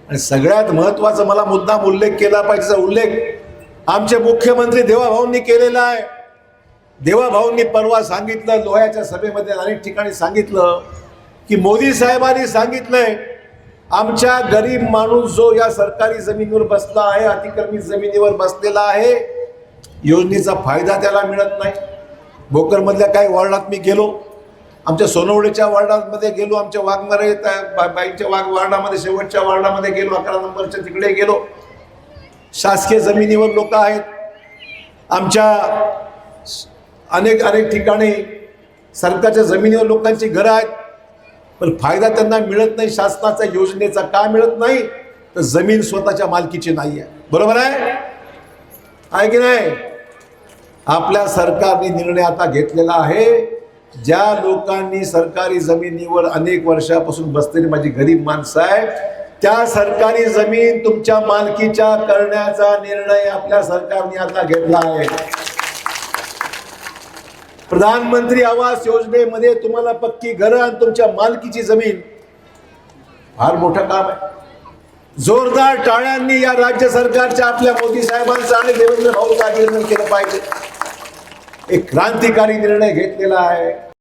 आणि सगळ्यात महत्त्वाचा मला मुद्दाम उल्लेख केला पाहिजे, उल्लेख आमचे मुख्यमंत्री देवाभाऊंनी केलेला आहे. देवाभाऊंनी परवा सांगितलं, लोह्याच्या सभेमध्ये अनेक ठिकाणी सांगितलं की मोदी साहेबांनी सांगितलंय आमच्या गरीब माणूस जो या सरकारी जमिनीवर बसला आहे, अतिक्रमित जमिनीवर बसलेला आहे, योजनेचा फायदा त्याला मिळत नाही. भोकरमधल्या काही वार्डात मी गेलो, आमच्या सोनवडेच्या वार्डामध्ये गेलो, आमच्या वाघमारे बाईच्या वार्डामध्ये शेवटच्या वार्डामध्ये गेलो, 11 नंबरच्या तिकडे गेलो. शासकीय जमिनीवर लोक आहेत, आमच्या अनेक ठिकाणी सरकारच्या जमिनीवर लोकांची घरं आहेत, पण फायदा त्यांना मिळत नाही शासनाच्या योजनेचा. का मिळत नाही? तर जमीन स्वतःच्या मालकीची नाही आहे. बरोबर आहे की नाही? आपल्या सरकारने निर्णय आता घेतलेला आहे, ज्या लोकांनी सरकारी जमिनीवर अनेक वर्षापासून बसलेली माझी गरीब माणसं आहे, त्या सरकारी जमीन तुमच्या मालकीच्या करण्याचा निर्णय आपल्या सरकारने आता घेतला आहे. प्रधानमंत्री आवास योजनेमध्ये तुम्हाला पक्की घरं आणि तुमच्या मालकीची जमीन, फार मोठं काम आहे. जोरदार टाळ्यांनी या राज्य सरकारच्या, आपल्या मोदी साहेबांचा आणि देवेंद्र भाऊंचा अभिनंदन केलं पाहिजे. एक क्रांतिकारी निर्णय घेतलेला आहे.